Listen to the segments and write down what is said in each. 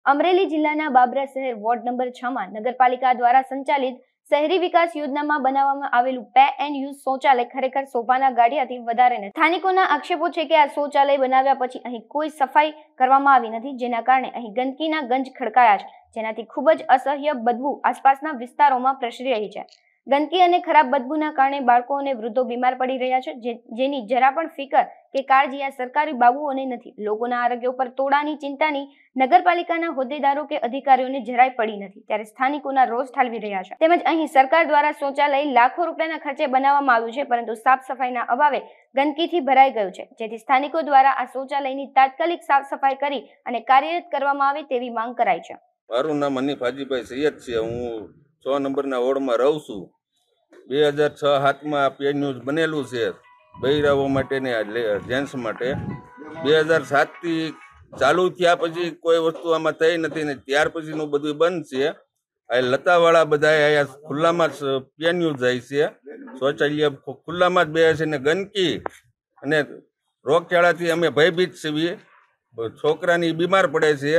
અમરેલી જિલ્લાના બાબરા શહેર ward number 6 માં નગરપાલિકા દ્વારા સંચાલિત શહેરી વિકાસ યોજનામાં બનાવવામાં આવેલું પે એન્ડ યુઝ શૌચાલય ખરેખર શોભાના ગાડિયાથી વધારે નથી। સ્થાનિકોના આક્ષેપો છે કે આ શૌચાલય બનાવ્યા પછી અહીં કોઈ સફાઈ કરવામાં આવી નથી, જેના કારણે અહીં ગંદકીના ગંજ ખડકાયા છે, જેનાથી ખૂબ જ અસહ્ય બદબુ આસપાસના વિસ્તારોમાં પ્રસરી રહી છે। ગંદકી અને ખરાબ બદબુના કારણે બાળકો અને વૃદ્ધો બીમાર પડી રહ્યા છે, જેની જરા પણ ફિકર કે કાળજી આ સરકારી બાબુઓને નથી। લોકોના આરોગ્ય ઉપર તોડાની ચિંતાની નગરપાલિકાના હોદ્દેદારો કે અધિકારીઓને જરાય પડી નથી, ત્યારે સ્થાનિકોના રોષ ઠાલવી રહ્યા છે। તેમજ અહીં સરકાર દ્વારા શૌચાલય લાખો રૂપિયાના ખર્ચે બનાવવામાં આવ્યું છે, પરંતુ સાફ સફાઈના અભાવે ગંદકીથી ભરાઈ ગયું છે, જેથી સ્થાનિકો દ્વારા આ શૌચાલયની તાત્કાલિક સાફ સફાઈ કરી અને કાર્યરત કરવામાં આવે તેવી માંગ કરાઈ છે। મારું નામ હનીફ હાજીભાઈ સૈયદ છે। હું 6 નંબરના વોર્ડમાં રહું છું। 2006-7માં પે ન્યૂઝ બનેલું છે બૈરાઓ માટે ને જેન્ટ્સ માટે। 2007થી ચાલુ થયા પછી કોઈ વસ્તુ આમાં થઈ નથી ને ત્યાર પછીનું બધું બંધ છે। આ લતાવાળા બધા અહીંયા ખુલ્લામાં જ પે ન્યૂઝ જાય છે, શૌચાલય ખુલ્લામાં જ બે છે ને ગંદકી અને રોગચાળાથી અમે ભયભીત છીએ, છોકરાની બીમાર પડે છે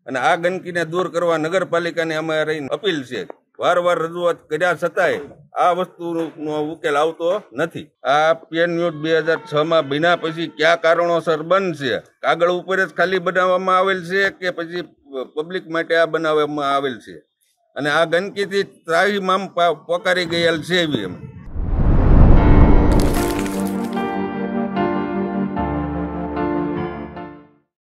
અને આ ગંદકીને દૂર કરવા નગરપાલિકાને અમારી અપીલ છે। વારંવાર રજૂઆત કર્યા છતાંય આ વસ્તુનો ઉકેલ આવતો નથી। આ પે ન્યૂઝ 2006માં બન્યા પછી કયા કારણોસર બંધ છે? કાગળ ઉપર જ ખાલી બનાવવામાં આવેલ છે કે પછી પબ્લિક માટે આ બનાવવામાં આવેલ છે? અને આ ગંદકીથી ત્રાહિમામ પોકારી ગયેલ છે એવી એમ